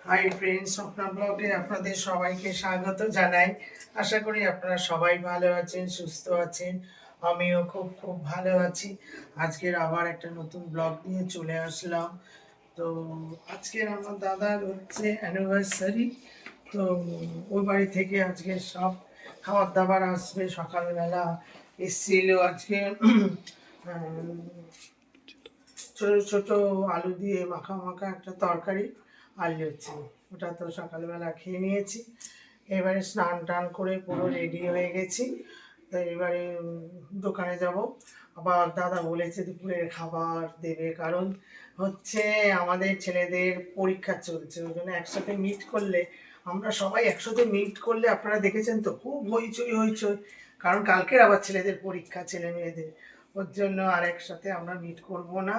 Hi friends, Swapna ব্লগে আপনাদের সবাইকে স্বাগত জানাই। আশা করি আপনারা সবাই ভালো আছেন, সুস্থ আছেন। আমিও খুব খুব ভালো আছি। আজকের আবার একটা নতুন ব্লগ নিয়ে চলে আসলাম। তো আজকের আমার দাদার হচ্ছে অ্যানিভার্সারি। তো ওই বাড়ি থেকে আজকে সব খাবার দাবার আসবে। সকালবেলা এসেছিল আজকে ছোট ছোট আলু দিয়ে মাখা মাখা একটা তরকারি আর লুচি। ওটা তো সকালবেলা খেয়ে নিয়েছি। এবারে স্নান টান করে পুরো রেডি হয়ে গেছি। তো এবারে দোকানে যাব। আবার দাদা বলেছে দুপুরের খাবার দেবে, কারণ হচ্ছে আমাদের ছেলেদের পরীক্ষা চলছে, ওই জন্য একসাথে মিট করলে, আমরা সবাই একসাথে মিট করলে আপনারা দেখেছেন তো খুব হইচই হইচই, কারণ কালকের আবার ছেলেদের পরীক্ষা, ছেলে মেয়েদের। ওর জন্য আর একসাথে আমরা মিট করব না।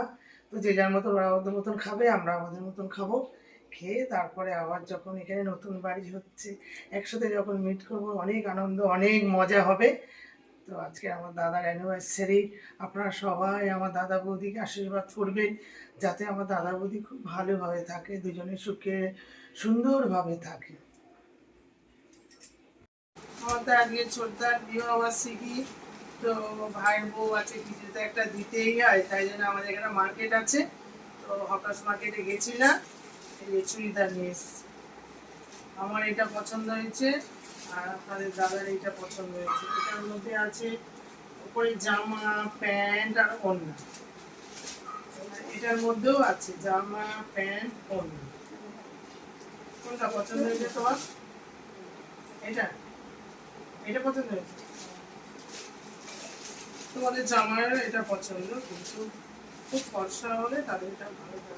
তো যে যার মতো ওরা ওদের মতন খাবে, আমরা আমাদের মতন খাবো। খেয়ে তারপরে আবার যখন এখানে নতুন বাড়ি হচ্ছে, একসাথে যখন মিট করবো, অনেক আনন্দ, অনেক মজা হবে। তো আজকে আমার দাদার অ্যানিভার্সারি। আপনারা সবাই আমার দাদা বৌদিকে আশীর্বাদ করবেন, যাতে আমার দাদা বৌদি খুব ভালোভাবে থাকে, দুজনে সুখে সুন্দরভাবে থাকে। আমার তো আজকে ছোটদার বিবাহবার্ষিকী। তো ভাইয়ের বউ আছে, কিছু তো একটা দিতেই হয়, তাই জন্য আমাদের এখানে মার্কেট আছে। তো হকার্স মার্কেটে গেছিলাম, এই যে চুড়িদার নিয়ে এসেছি। আমার এটা পছন্দ হয়েছে, আর আপনাদের দাদার এইটা পছন্দ হয়েছে। এটার মধ্যে আছে উপরে জামা, প্যান্ট আর ওড়না। এটার মধ্যেও আছে জামা, প্যান্ট, ওড়না। কোনটা পছন্দ হয়েছে তোমার? এটা এটা পছন্দ হয়েছে তোমাদের? জামার এটা পছন্দ, কিন্তু খুব ফর্সা হলে তাদের এটা ভালো লাগে।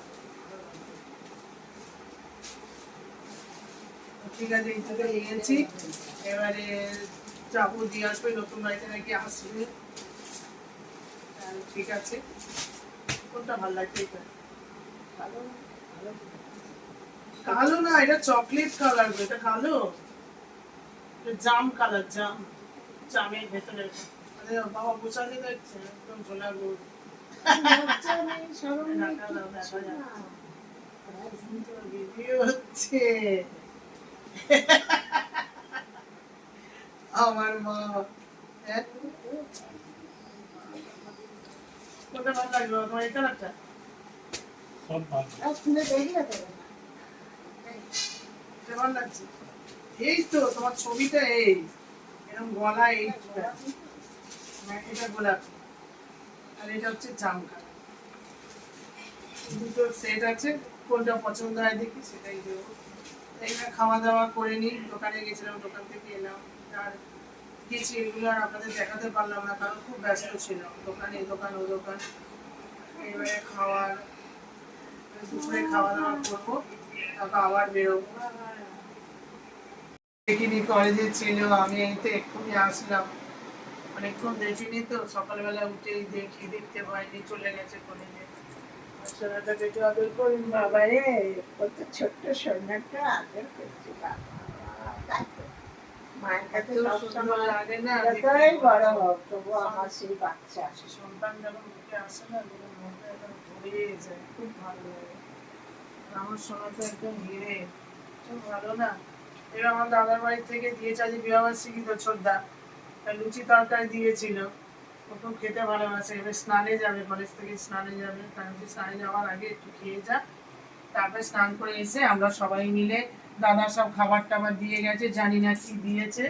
ঠিক আছে, এই থেকে নিয়েছি। এবারে যাবো, দিয়ে আসবে, নতুন বাড়িতে নাকি আসবে। ঠিক আছে, কোনটা ভালো লাগছে? এটা কালো? কালো না, এটা চকলেট কালার। এটা কালো, এটা জাম কালার, জাম, জামের ভেতরে। আরে বাবা বোঝাতে যাচ্ছে একদম ঝোলা গুড়। ভিডিও হচ্ছে আমার মা। কোনটা ভালো লাগলো তোমার? এই কালারটা ভালো লাগছে। এই তো তোমার ছবিটা, এই এরকম গলা, এইটা এটা গোলাপ, আর এটা হচ্ছে জাম কালার। দুটো সেট আছে, কোনটা পছন্দ হয় দেখি সেটাই দেবো। এইবার খাওয়া দাওয়া করে নিই। দোকানে গেছিলাম, দোকান থেকে এলাম। আর গেছি, এগুলো আর আপনাদের দেখাতে পারলাম না, কারণ খুব ব্যস্ত ছিলাম। দোকানে এই দোকান, ও দোকান। এবারে দুপুরে খাওয়া দাওয়া করবো, তারপর আবার বেরোবো। দেখিনি, কলেজে ছিল, আমি এই তো এক্ষুনি আসলাম। অনেকক্ষণ দেখিনি, তো সকালবেলা উঠেই দেখি, দেখতে পাইনি, চলে গেছে কলেজে। সোনাটাকে একটু আদর করুন। বাবা রে, কত ছোট্ট সোনাটা আদর করছি বাবা। তাই তো, মায়ের কাছে সবসময় লাগে না, যতই বড় হোক তবু আমার সেই বাচ্চা। সন্তান যখন মুখে আসে না, তখন মনটা একদম ভরে যায়, খুব ভালো লাগে। আমার সোনা তো একদম হিরে, খুব ভালো না। এবার আমার দাদার বাড়ি থেকে দিয়েছে, আজ বিবাহবার্ষিকী তো ছোটদা, লুচি তরকারি দিয়েছিল। ও খুব খেতে ভালোবাসে। এবার স্নানে যাবে, কলেজ থেকে স্নানে যাবে, কারণ স্নানে যাওয়ার আগে একটু খেয়ে যা, তারপরে স্নান করে এসে আমরা সবাই মিলে, দাদা সব খাবার টাবার দিয়ে গেছে, জানি না কি দিয়েছে।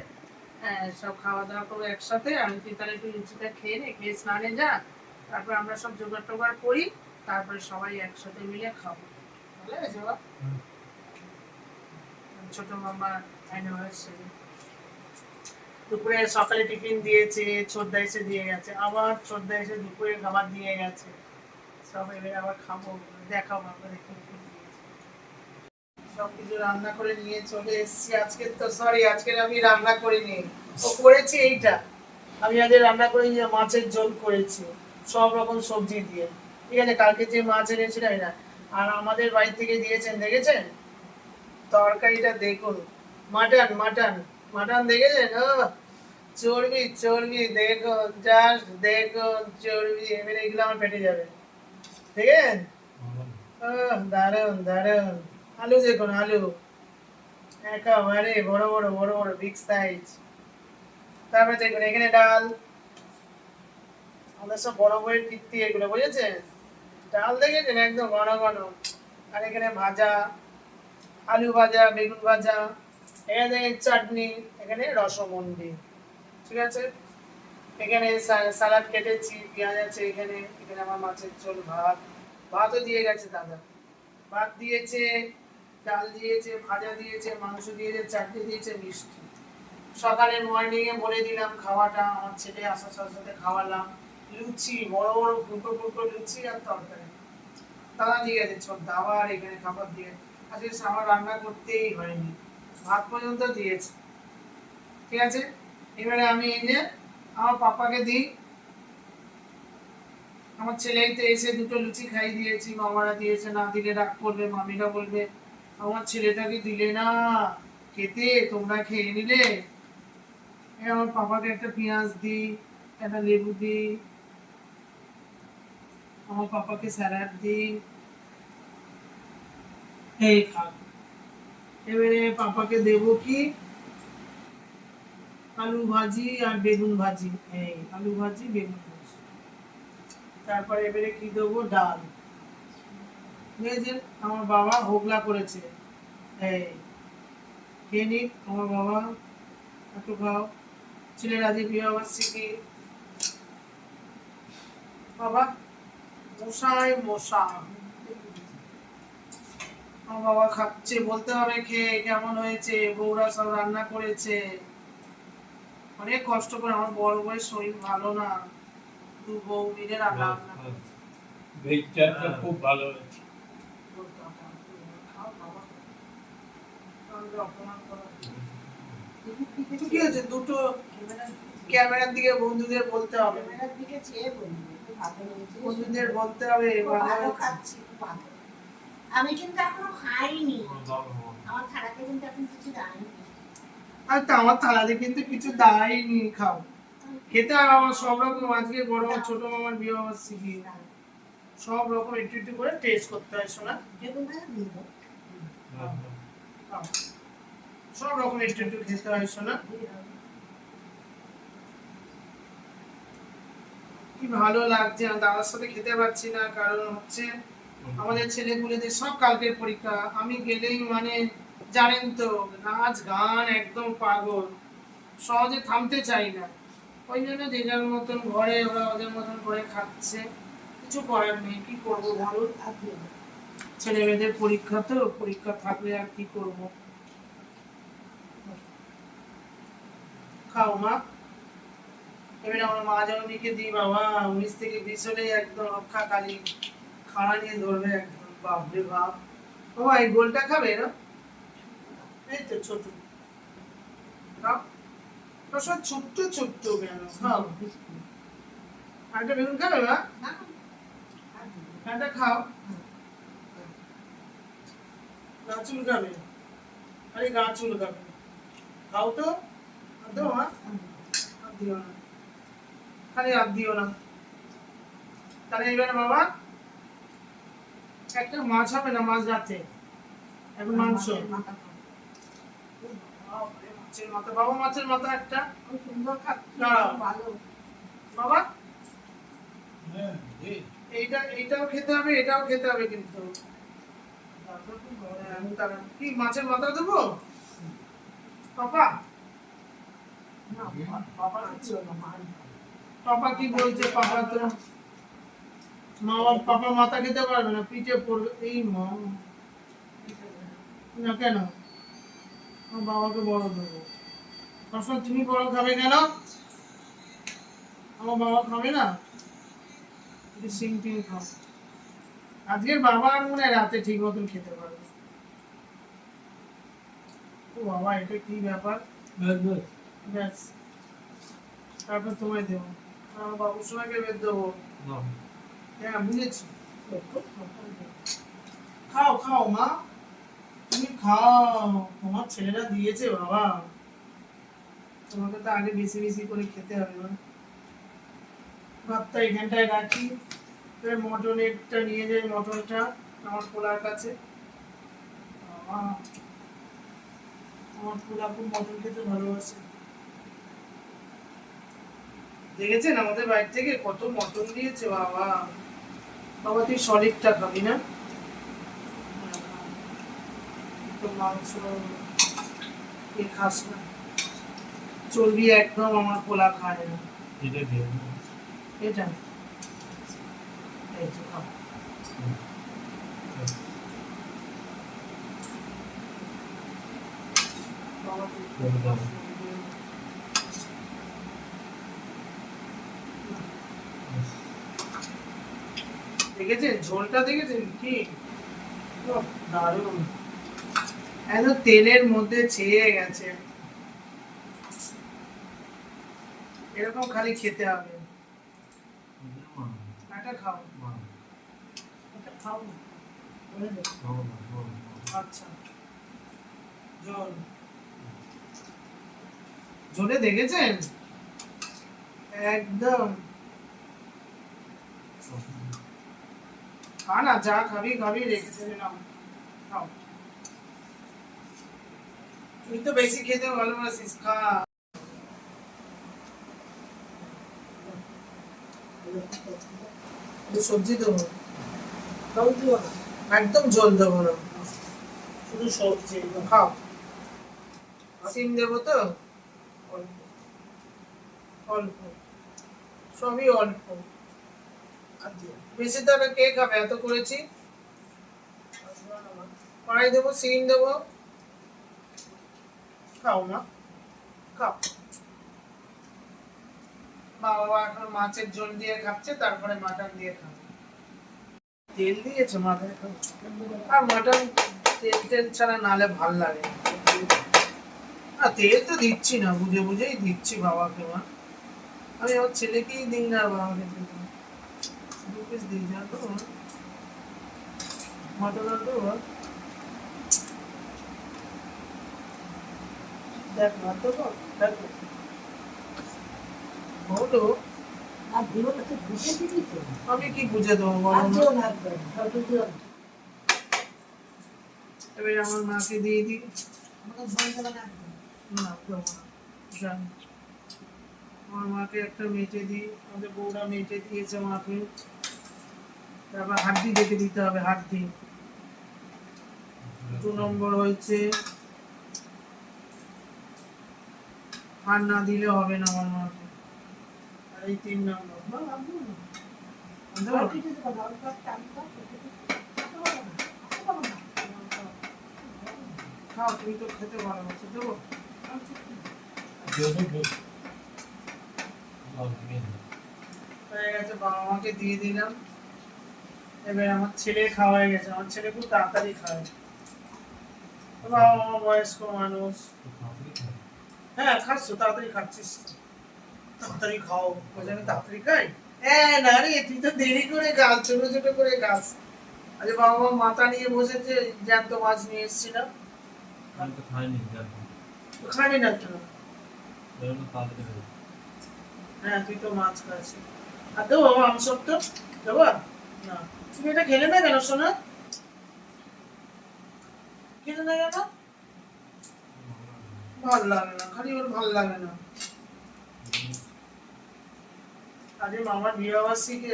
হ্যাঁ, সব খাওয়া দাওয়া করবো একসাথে। আমি তুই তাহলে একটু লুচিটা খেয়ে নে, খেয়ে স্নানে যা, তারপর আমরা সব জোগাড় টোগাড় করি, তারপরে সবাই একসাথে মিলে খাবো। ভালো আছে বাবা? ছোট মামা অ্যানিভার্সারি। দুপুরে সকালে টিফিন দিয়েছে, ছোটদা এসে দিয়ে গেছে, আবার ছোটদা এসে দুপুরে খাবার দিয়ে গেছে। সব এবারে আবার খাবো, দেখাবো আপনাদের কি কি দিয়েছে। সবকিছু রান্না করে নিয়ে চলে এসেছি। আজকে তো সরি, আজকে আমি রান্না করিনি, ও করেছি এইটা। আমি আজ রান্না করে মাছের ঝোল করেছি, সব রকম সবজি দিয়ে। ঠিক আছে, কালকে যে মাছ এনেছিলাম না, আর আমাদের বাড়ি থেকে দিয়েছেন, দেখেছেন তরকারিটা? দেখুন, মাটন মাটন মাটন দেখেছেন? ও চর্বি চর্বি, দেখো জাস্ট দেখো, চর্বি। এবারে এগুলো আমার পেটে যাবে, দেখেন? ও দারুন দারুন। আলু দেখুন, আলু একেবারে বড় বড় বড় বড় বিগ সাইজ। তারপরে দেখুন এখানে ডাল, আমাদের সব বড় বইয়ের কীর্তি এগুলো, বুঝেছেন? ডাল দেখেছেন একদম ঘন ঘন। আর এখানে ভাজা, আলু ভাজা, বেগুন ভাজা, এখানে দেখেন চাটনি, এখানে রসমন্ডি, ঠিক আছে? এখানে সালাড কেটেছি, পেঁয়াজ আছে এখানে, এখানে আমার মাছের ঝোল, ভাত, ভাতও দিয়ে গেছে দাদা, ভাত দিয়েছে, ডাল দিয়েছে, ভাজা দিয়েছে, মাংস দিয়েছে, চাটনি দিয়েছে, মিষ্টি। সকালে মর্নিং এ বলে দিলাম খাওয়াটা, আমার ছেলে আসার সাথে সাথে খাওয়ালাম। লুচি, বড় বড় ফুটো ফুটো লুচি আর তরকারি দাদা দিয়ে গেছে, ছোট আবার এখানে খাবার দিয়ে। আজকে আমার রান্না করতেই হয়নি, ভাত পর্যন্ত দিয়েছে, ঠিক আছে? এবারে আমি এই যে আমার পাপাকে দিই, আমার ছেলেই তো এসে দুটো লুচি খাই দিয়েছি, মামারা দিয়েছে, না দিলে রাগ করবে, মামিরা বলবে আমার ছেলেটাকে দিলে না খেতে, তোমরা খেয়ে নিলে। আমার পাপাকে একটা পেঁয়াজ দিই, একটা লেবু দিই, আমার পাপাকে স্যালাড দিই, এই খাক। এবারে পাপাকে দেবো কি, আলু ভাজি আর বেগুন ভাজি, এই আলু ভাজি বেগুন ভাজি। তারপরে এবারে কি দেবো, ডাল। বুঝেছেন? আমার বাবা হোগলা করেছে, এই খেয়ে নিক আমার বাবা, একটু খাও। ছেলের আজকে বিবাহবার্ষিকী, বাবা মশাই মশা। আমার বাবা খাচ্ছে, বলতে হবে খেয়ে কেমন হয়েছে, বউরা সব রান্না করেছে অনেক কষ্ট করে, আমার বড় বউয়ের শরীর ভালো না, দু বউ মিলে রান্না করেছে। ভেজটা খুব ভালো হয়েছে। খাও বাবা, আমাকে অপমান করা কি হয়েছে, দুটো ক্যামেরার দিকে বন্ধুদের বলতে হবে, ক্যামেরার দিকে চেয়ে বলবি খুব ভালো হয়েছে, বন্ধুদের বলতে হবে খুব ভালো ভালো হয়েছে। খাচ্ছি, খুব ভালো। আমি কিন্তু এখনো খাইনি, আমার থালাতে কিন্তু এখন কিছু দাঁড়ায়নি। আর তা আমার থালাতে কিন্তু কিছু দায়নি, খাও খেতে হবে আমার সব রকম, আজকে বড় ছোট মামার বিয়ে বার্ষিকী, সব রকম একটু একটু করে টেস্ট করতে হয় শোনা। বেগুন ভাজা দিয়ে দাও। খাও। সব রকম একটু একটু খেতে হয় শোনা। কি ভালো লাগছে, আমি দাদার সাথে খেতে পারছি না, কারণ হচ্ছে আমাদের ছেলেপুলেদের সব কালকের পরীক্ষা, আমি গেলেই মানে জানেন তো নাচ গান একদম পাগল, সহজে থামতে চাই না। ওই জন্য যে যার মতন ঘরে ওরা ওদের মতন করে খাচ্ছে, কিছু করার নেই, কি করবো বলুন? আর দিয়ে দাও। ছেলে মেয়েদের পরীক্ষা, তো পরীক্ষা থাকলে আর কি করব। খাও মা। এবারে আমার মা জননীকে দিই বাবা, 19 থেকে 20 হলে একদম রক্ষা কালী খাড়া নিয়ে ধরবে একদম, বাপরে বাপ। বাবা এই গোলটা খাবে না? এই তো ছোট খাও, তো সব ছোট্ট ছোট্ট কেন, খাও। আরেকটা বেগুন খাবে মা? না, আর দিয়ে দাও। একটা খাও, গা চুলকাবে, আরে গা চুলকাবে, খাও তো, আর দাও মা, আর দিও না, খালি আর দিও না। তাহলে এবারে বাবা একটা মাছ হবে না, মাছ রাতে এখন মাংস, মাথা খাও। বাপরে, মাছের মাথা, বাবা মাছের মাথা একটা, খুব সুন্দর খাচ্ছি, দাঁড়াও। খুব ভালো। বাবা হ্যাঁ, এইটাও খেতে হবে, এটাও খেতে হবে কিন্তু। আমি তাহলে কি মাছের মাথা দেবো পাপা? না, বাবা ছিল না, মা। পাপা কি বলছে, পাপা তো পাপা মাথা খেতে পারবে না, পিঠে পড়বে, এই মা না কেন, আমার বাবাকে বড় দেবো। সবসময় তুমি বড় খাবে কেন, আমার বাবা খাবে না? একটু সিং টিং খাও। আজকের বাবা আর মনে হয় রাতে ঠিক মতন খেতে পারবে। ও বাবা, এটা কি ব্যাপার? ব্যাস, তারপর তোমায় দেবো, আমার বাবুর সময়কে বের দেবো। হ্যাঁ বুঝেছি, খাও খাও মা, তুমি খাও, তোমার ছেলেরা দিয়েছে বাবা, তোমাকে তো আগে বেশি বেশি করে খেতে হবে না। ভাতটা এখানটায় রাখি, এবার মটনেরটা নিয়ে যাই, মটনটা আমার খোলার কাছে। আমার পুরা খুব মটন খেতে ভালোবাসে। দেখেছেন আমাদের বাড়ি থেকে কত মটন দিয়েছে বাবা। বাবা তুই সলিডটা খাবি না? তো মাংস খাস না, চর্বি একদম আমার পোলা খায় না। এটা দিয়ে এটা এই যে খাও। বাবা দেখেছেন ঝোলটা, দেখেছেন কি দারুণ, একদম তেলের মধ্যে ছেয়ে গেছে। এরকম খালি খেতে হবে। এটা খাও, এটা খাও না। আচ্ছা ঝোল, ঝোলে দেখেছেন একদম। খা না, যা খাবি খাবি, রেখেছে নাও খাও। তুই তো বেশি খেতে ভালোবাসিস, খা। সবজি দেবো, একদম ঝোল দেবো না, শুধু সবজি খাও। সিম দেবো তো অল্প অল্প, সবই অল্প, বেশি তাহলে কে খাবে? এত করেছি, কড়াই দেবো, সিম দেবো, খাও না, খাও। বাবা এখন মাছের ঝোল দিয়ে খাচ্ছে, তারপরে মাটন দিয়ে খাবে। তেল দিয়েছে মাথায়, আর মাটন তেল তেল ছাড়া নালে ভাল লাগে না। তেল তো দিচ্ছি না, বুঝে বুঝেই দিচ্ছি বাবাকে। মা আমি আমার ছেলেকেই দিই না, আর বাবাকে দিই না। 2 পিস দিই না তো মাটন, আর তো দেখ না তো, দেখ হলো। আমি কি বুঝে দেবো বলো না? এবার আমার মাকে দিয়ে দিই। না দেবো না, জানি। আমার মাকে একটা মেটে দিই, আমাদের বউরা মেটে দিয়েছে মাকে। তারপর হাড্ডি দেখে দিতে হবে, হাড্ডি 2 নম্বর হয়েছে। আর না দিলে হবে না আমার মাকে। আর এই 3 নম্বর খাও, তুমি তো খেতে ভালোবাসো, দেবো। হয়ে গেছে, বাবা মাকে দিয়ে দিলাম। এবার আমার ছেলে খাওয়া হয়ে গেছে, আমার ছেলে খুব তাড়াতাড়ি খায়। বাবা মা বয়স্ক মানুষ। হ্যাঁ খাচ্ছ, তাড়াতাড়ি খাচ্ছিস, তাড়াতাড়ি খাও। বলছে আমি তাড়াতাড়ি খাই? হ্যাঁ না রে, তুই তো দেরি করে খাস, ছোট ছোট করে খাস। আজ বাবা মা মাথা নিয়ে বসেছে, জ্যান্ত মাছ নিয়ে এসেছিলাম। খানি না তো? হ্যাঁ তুই তো মাছ খাচ্ছিস। আর দেবো বাবা মাংস তো দেবো না? তুমি এটা খেলে না কেন সোনা? খেলে না কেন? ভাল লাগে না, খালি ওর ভাল লাগে না। আরে মামার বিবাহবার্ষিকী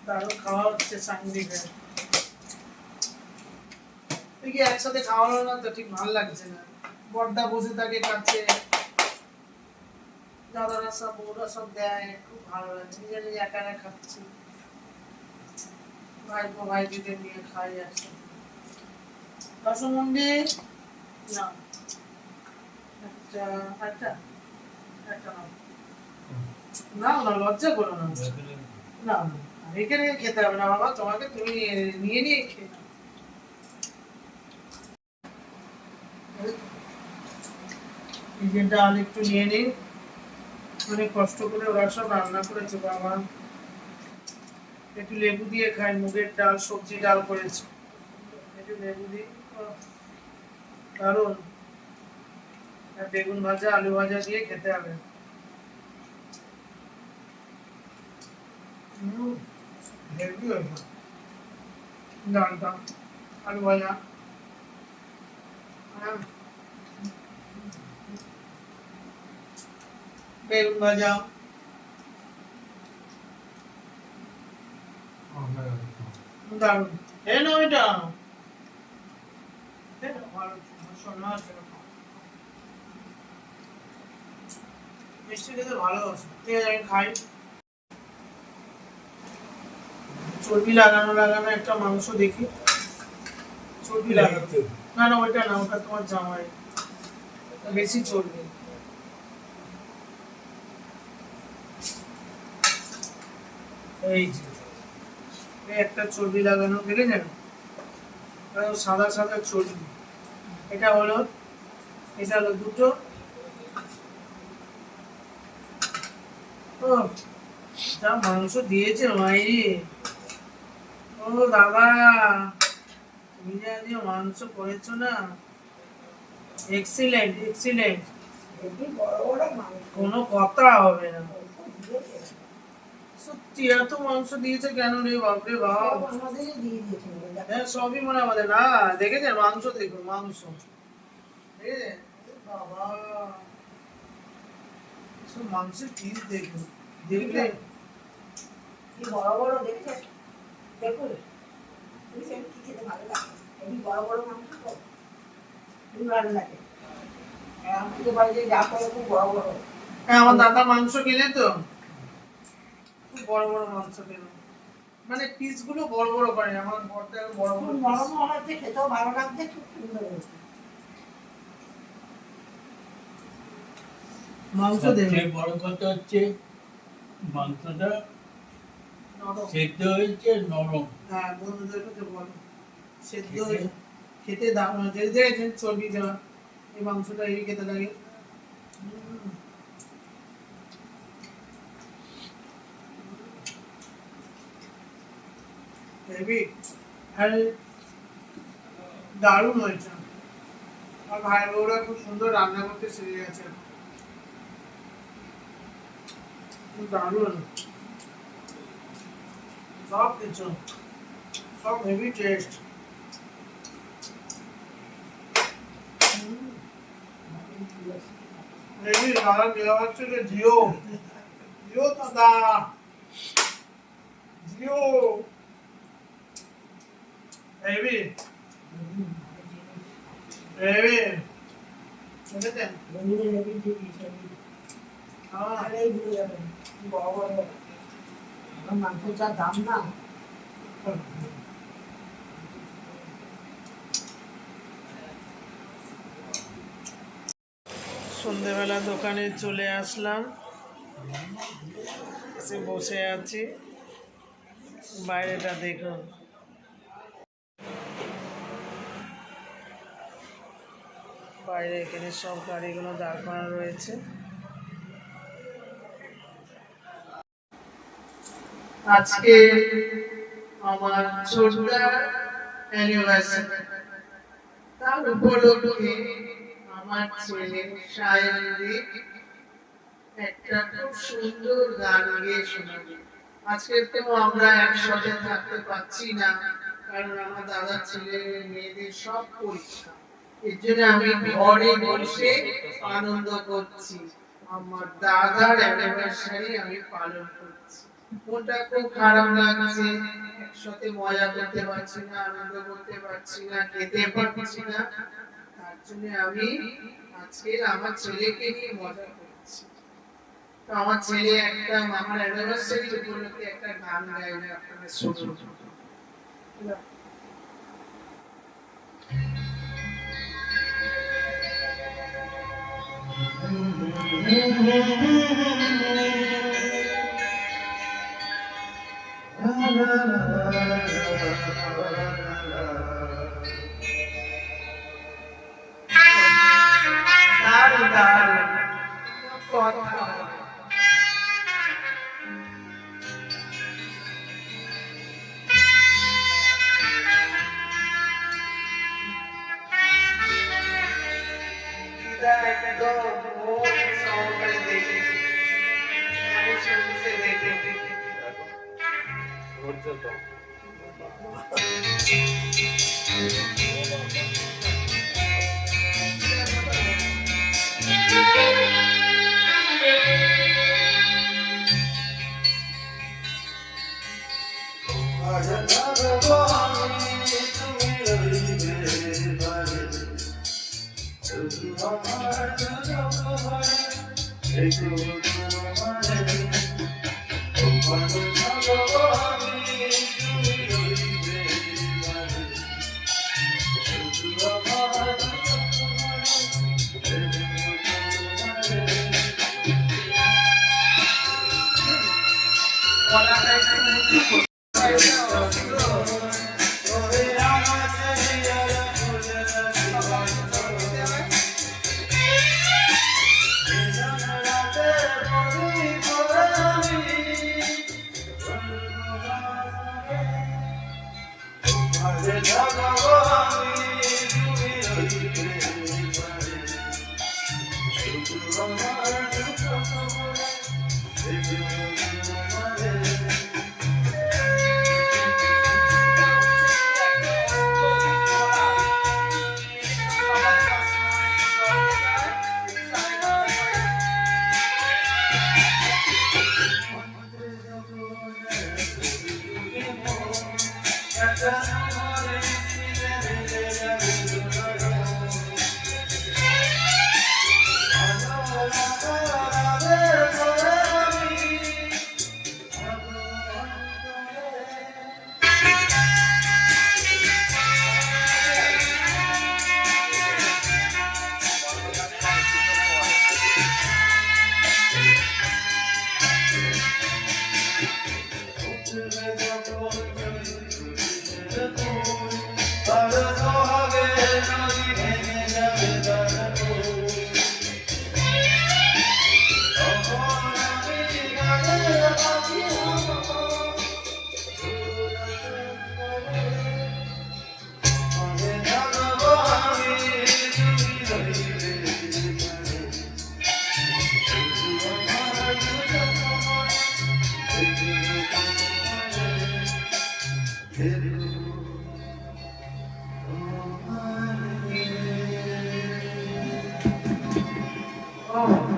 দারুণ খাওয়া হচ্ছে সাংদিকে। তুই কি একসাথে খাওয়ানো না তো ঠিক ভালো লাগছে না। বড়দা বসে থাকে কাছে, দাদারা সব বউরা সব দেয়, খুব ভালো লাগছে। নিজে নিজে একা একা খাচ্ছি, ভাইপো ভাইজিদের নিয়ে খাই একসাথে। রসমন্ডি না, একটা একটা একটা না না, লজ্জা করো না। না না, এখানে খেতে হবে না বাবা, তোমাকে তুমি নিয়ে নিয়ে খেয়ে নাও। এই যে ডাল একটু নিয়ে নিন, অনেক কষ্ট করে ওরা সব রান্না করেছে বাবা। একটু লেবু দিয়ে খাই, মুগের ডাল সবজি ডাল করেছে, একটু লেবু দিই, দারুণ। আর বেগুন ভাজা আলু ভাজা দিয়ে খেতে হবে। হেলদি হয়েছে ডালটা, আলু ভাজা হ্যাঁ। বেগুন ভাজা, দারুণ। এই নাও এটা। এই নাও, ভালো, সোনা আছে এরকম। মিষ্টি খেতে ভালোবাসে। ঠিক আছে, আমি খাই। চর্বি লাগানো লাগানো একটা মাংস দেখি। চর্বি লাগানো। না না, ওইটা না, ওটা তোমার জামাই। বেশি চর্বি। এই যে, এই একটা চর্বি লাগানো দেখেছেন? সাদা সাদা চর্বি। এটা হলো দুটো। ও, যা মাংস দিয়েছে মাইরি। ও দাদা, তুমি যা দিয়ে মাংস করেছো না, এক্সিলেন্ট এক্সিলেন্ট, হেবি বড় বড় মাংস। কোনো কথা হবে না। ওইসব দিয়েছে। সত্যি এত মাংস দিয়েছে কেন রে, বাপরে বাপ। সব আমাদেরই দিয়ে দিয়েছে মনে হয়। হ্যাঁ, সবই মনে আমাদের না। দেখেছেন মাংস, দেখুন মাংস, দেখেছেন? বাবা, সব মাংসের পিস দেখুন, দেখলে কি বড় বড় দেখেছেন? দেখুন, দেখেছেন কি খেতে ভালো লাগে? হেবি বড় বড় মাংস তো খুবই ভালো লাগে। আর আমাদের বাড়িতে যা করে খুব বড় বড়। হ্যাঁ, আমার দাদা মাংস কিনে তো খুব বড় বড় মাংস কেনে, মানে পিস গুলো বড় বড় করে। আমার বড়টা বড় খুব বড় নরম piece। হচ্ছে, খেতেও ভালো লাগছে, খুব সুন্দর হয়েছে। মাংস দেবে সবচেয়ে বড় কথা হচ্ছে মাংসটা নরম। সেদ্ধ হয়েছে নরম। হ্যাঁ, বন্ধুদের কাছে বলো সেদ্ধ হয়েছে, খেতে দারুণ হয়েছে। এই দেখেছেন চর্বি দেওয়া, এই মাংসটা এই খেতে লাগে। হেভি, আর দারুণ হয়েছে। আর ভাই বউরা খুব সুন্দর রান্না করতে শিখে গেছে, দারুণ সব কিছু, সব হেভি টেস্ট। হেভি, দাদা দেওয়া হচ্ছে যে জিও জিও দাদা, জিও হেভি হেভি, বুঝেছেন? বন্ধুদের হেবি দিয়ে দিয়েছে। হ্যাঁ, তাহলেই ভুলে যাবেন কি বড় বড় আমার মাংসের যা দাম না। সন্ধেবেলা দোকানে চলে আসলাম, এসে বসে আছি। বাইরেটা দেখুন, বাইরে এখানে সব গাড়িগুলো দাঁড় করানো রয়েছে। আজকে আমার ছোটদার অ্যানিভার্সারি, তার উপলক্ষে আমার ছেলে সায়নদীপ একটা খুব সুন্দর গান গেয়ে শোনাবে। আজকে তো আমরা একসাথে থাকতে পারছি না, কারণ আমার দাদার ছেলে মেয়েদের সব পরীক্ষা। এর জন্য আমি ঘরে বসে আনন্দ করছি, আমার দাদার অ্যানিভার্সারি আমি পালন করছি। মনটা খুব খারাপ লাগছে, একসাথে মজা করতে পারছি না, আনন্দ করতে পারছি না, খেতে পারছি না। তার জন্য আমি আজকে আমার ছেলেকে নিয়ে মজা করছি। তো আমার ছেলে একটা আমার অ্যানিভার্সারি উপলক্ষে একটা গান গাইবে, আপনাদের শুনুন। দারুণ দারুণ কথা। একদম মন সহকারে দেখেছি, আমি শুনতে দেখেছি।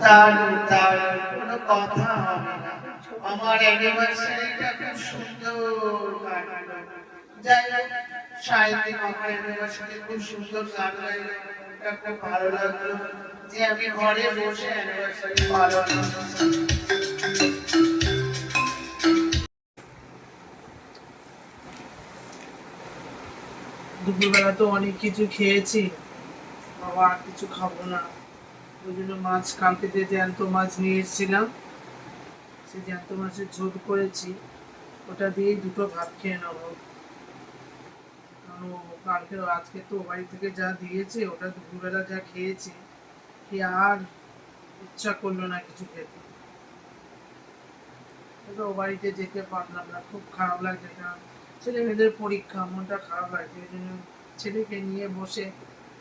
দারুণ দারুণ, কোনো কথা হবে না। আমার অ্যানিভার্সারিটা খুব সুন্দর কাটলো। যাই হোক, সাহিত্যিক আমার অ্যানিভার্সারি খুব সুন্দর কাটলো। এটা খুব ভালো লাগলো যে আমি ঘরে বসে অ্যানিভার্সারি পালন করছি। দুপুরবেলা তো অনেক কিছু খেয়েছি, বাবা আর কিছু খাবো না। ওই জন্য মাছ, কালকে যে জ্যান্ত মাছ নিয়ে এসেছিলাম, সেই জ্যান্ত মাছের ঝোল করেছি, ওটা দিয়েই দুটো ভাত খেয়ে নেবো। কালকে আজকে তো বাড়ি থেকে যা দিয়েছে, ওটা দুপুরবেলা যা খেয়েছি, কি আর ইচ্ছা করলো না কিছু খেতে। ও বাড়িতে যেতে পারলাম না, খুব খারাপ লাগছে। কারণ ছেলে মেয়েদের পরীক্ষা, মনটা খারাপ লাগছে। ওই জন্য ছেলেকে নিয়ে বসে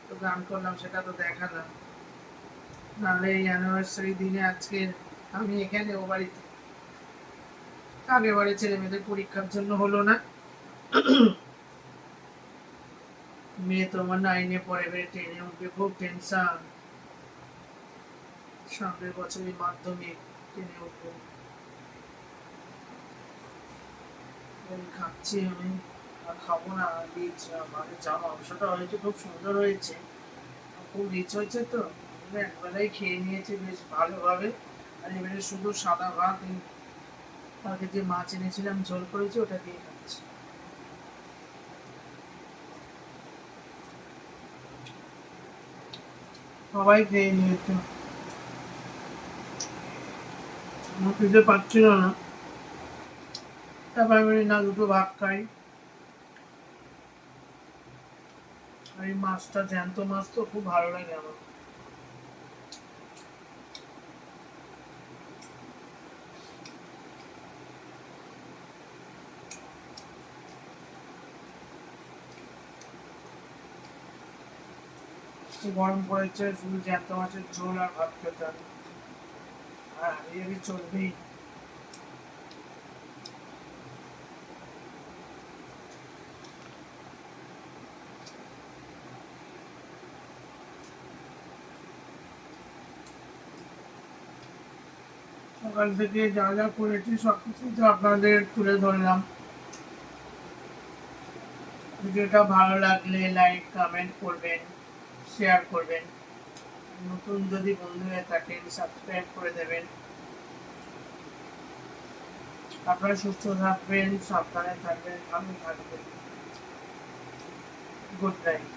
তো গান করলাম, সেটা তো দেখালাম। নাহলে এই অ্যানিভার্সারি দিনে আজকে আমি এখানে, ও বাড়িতে। আগের বারে ছেলে মেয়েদের পরীক্ষার জন্য হলো না। মেয়ে তো আমার 9-এ পড়ে, 10-এ উঠবে, খুব টেনশন। সামনের বছরই মাধ্যমিক, 10-এ উঠবো। খাচ্ছি আমি, আর খাবো না। রিচ মানে যা মাংসটা হয়েছে খুব সুন্দর হয়েছে, খুব রিচ হয়েছে। তো একবেলাই খেয়ে নিয়েছি বেশ ভালোভাবে। আর এবারে শুধু সাদা ভাত, কালকে যে মাছ এনেছিলাম ঝোল করেছি, ওটা দিয়ে খাচ্ছি। সবাই খেয়ে নিয়েছে, আমার খেতে পাচ্ছিল না। তারপর আমি না দুটো ভাত খাই। আর এই মাছটা, জ্যান্ত মাছ তো খুব ভালো লাগে আমার। গরম পড়েছে, শুধু জ্যান্ত মাছের ঝোল আর ভাত খেতে হবে। আর হারিয়ে চলবেই। সকাল থেকে যা যা করেছি সবকিছু তো আপনাদের তুলে ধরলাম। ভিডিওটা ভালো লাগলে লাইক, কমেন্ট করবেন, শেয়ার করবেন। নতুন যদি বন্ধু হয়ে থাকেন সাবস্ক্রাইব করে দেবেন। আপনারা সুস্থ থাকবেন, সাবধানে থাকবেন, ভালো থাকবেন। Good night.